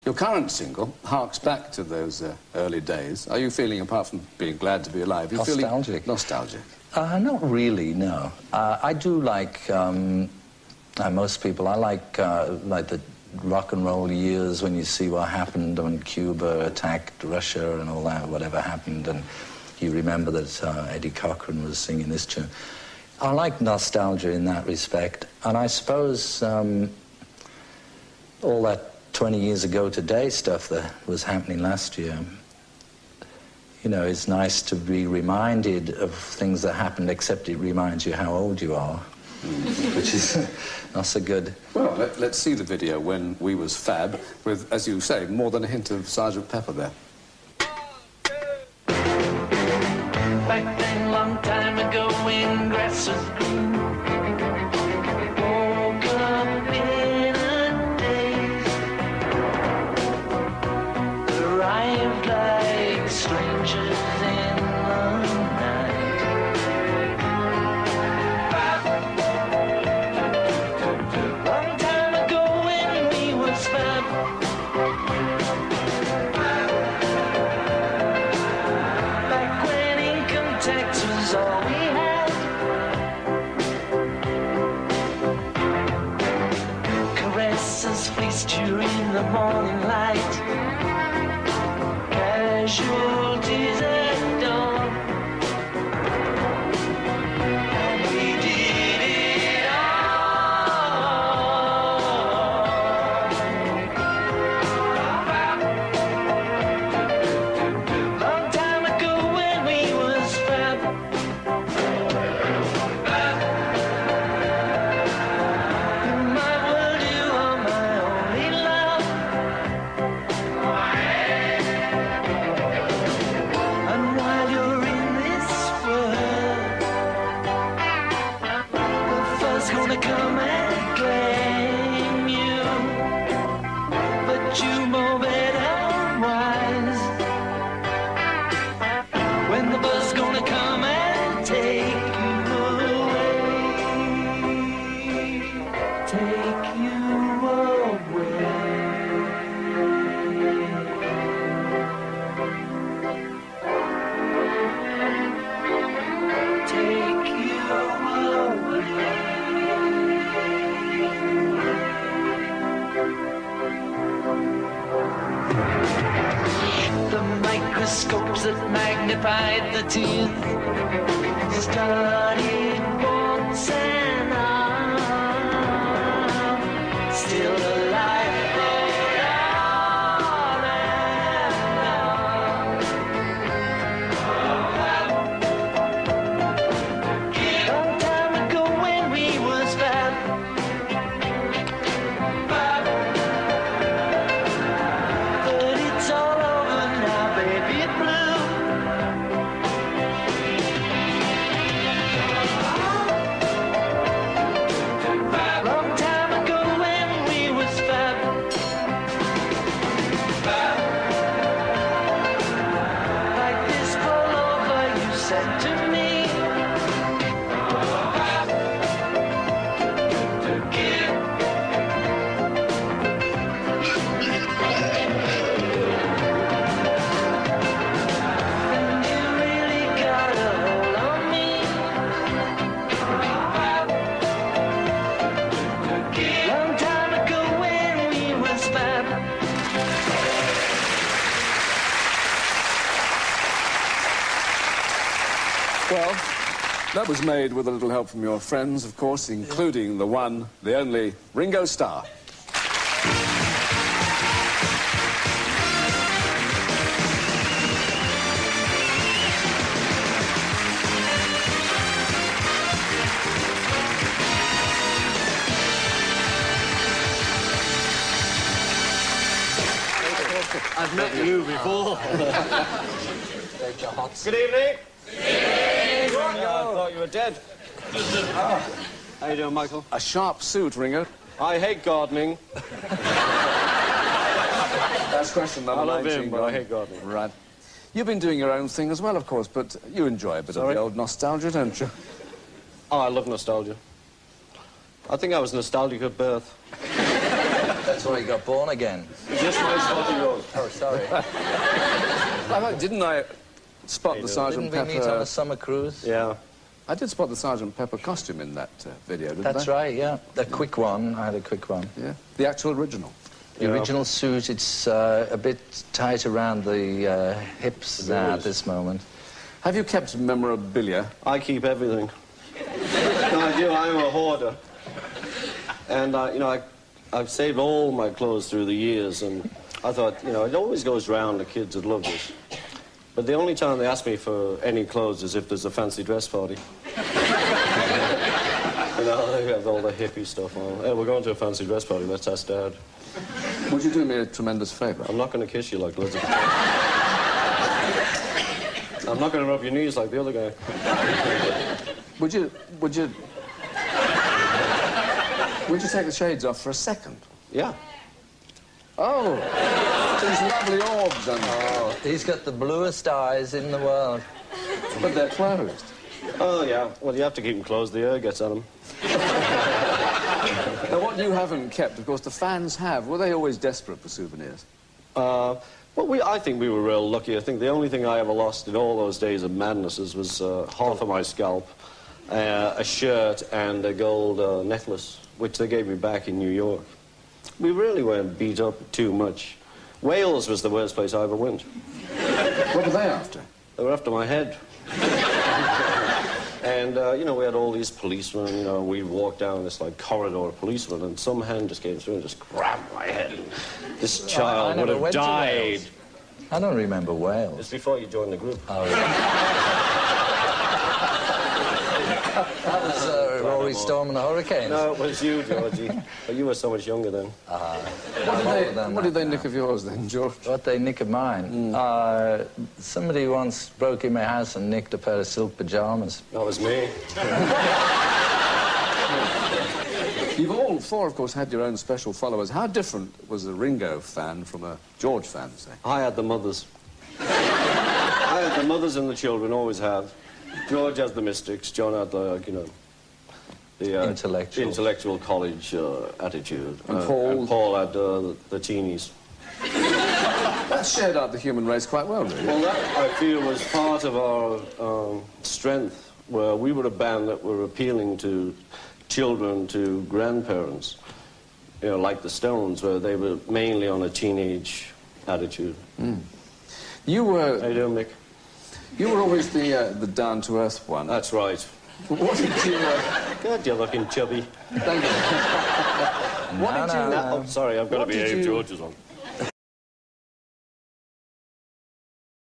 Your current single harks back to those early days. Are you feeling, apart from being glad to be alive, you're nostalgic? Feeling nostalgic? Not really, no. I do like, most people, I like the rock and roll years when you see what happened when Cuba attacked Russia and all that, whatever happened, and you remember that Eddie Cochran was singing this tune. I like nostalgia in that respect, and I suppose all that 20 years ago today stuff that was happening last year, you know, it's nice to be reminded of things that happened, except it reminds you how old you are, which is not so good. Well, let's see the video when we was fab, with, as you say, more than a hint of Sgt. Pepper there. Back then, long time ago, when grass was green, woke up in a daze, arrived like strangers in the night. Long time ago when we was fab, back when income tax was all we had, caresses fleeced you in the morning light, casualties at dawn, and we did it all. Long time ago when we was fab, in my world you are my only love, and while you're in this world, the first gonna come and claim you, but you know better wise, when the bus gonna come and take you away, take you away. Take you away. The microscopes that magnified the teeth studied once and on, still alive, but on and on. Long time ago when we was fab, but it's all over now, baby blue. Long time ago when we was fab, like this all over, you said to me. And you really got a hold on me. Long time ago when we was fab. Well, that was made with a little help from your friends, of course, including the one, the only, Ringo Starr. I've met you before. Good evening. I thought you were dead. How you doing, Michael? A sharp suit, Ringo. I hate gardening. That's question number I love 19. him, but I hate gardening. Right. You've been doing your own thing as well, of course, but you enjoy a bit of the old nostalgia, don't you? Oh, I love nostalgia. I think I was nostalgic at birth. That's why he got born again. Just my spotty road. Oh, sorry. Didn't I spot the Sergeant Didn't we meet on Pepper... a summer cruise? Yeah. I did spot the Sergeant Pepper costume in that video, didn't I? That's right, yeah. The quick one. I had a quick one. Yeah. The actual original. The original suit, it's a bit tight around the hips now at this moment. Have you kept memorabilia? I keep everything. No, I do. I'm a hoarder. And, you know, I've saved all my clothes through the years, and I thought, you know, it always goes round, the kids would love this. But the only time they ask me for any clothes is if there's a fancy dress party. You know, they have all the hippie stuff on. Hey, we're going to a fancy dress party, let's ask Dad. Would you do me a tremendous favour? I'm not going to kiss you like Elizabeth. I'm not going to rub your knees like the other guy. Would you take the shades off for a second? Yeah. Oh, these lovely orbs and... Oh, he's got the bluest eyes in the world. But they're closed. Oh, yeah. Well, you have to keep them closed. The air gets at them. Now, what you haven't kept, of course, the fans have. Were they always desperate for souvenirs? Well, I think we were real lucky. I think the only thing I ever lost in all those days of madnesses was half of my scalp, a shirt, and a gold necklace, which they gave me back in New York. We really weren't beat up too much. Wales was the worst place I ever went. What were they after? They were after my head. And, you know, we had all these policemen, you know, we'd walk down this, like, corridor of policemen, and some hand just came through and just grabbed my head. And this child would have died. I don't remember Wales. It's before you joined the group. Oh, yeah. That was Rory Storm and the Hurricanes. No, it was you, Georgie. But you were so much younger then. What did they nick of yours then, George? What they nick of mine? Somebody once broke in my house and nicked a pair of silk pajamas. That was me. You've all four, of course, had your own special followers. How different was a Ringo fan from a George fan, say? I had the mothers. I had the mothers and the children, always have. George had the mystics, John had the, you know, the intellectual college attitude. And Paul? And Paul had the teenies. That shared out the human race quite well, really. Well, that, I feel, was part of our strength, where we were a band that were appealing to children, to grandparents, you know, like the Stones, where they were mainly on a teenage attitude. Mm. You were... How you doing, Mick? You were always the down-to-earth one. That's right. What did you... God, you're looking chubby. Thank you. What did you... Oh, sorry, I've got to behave. George is on.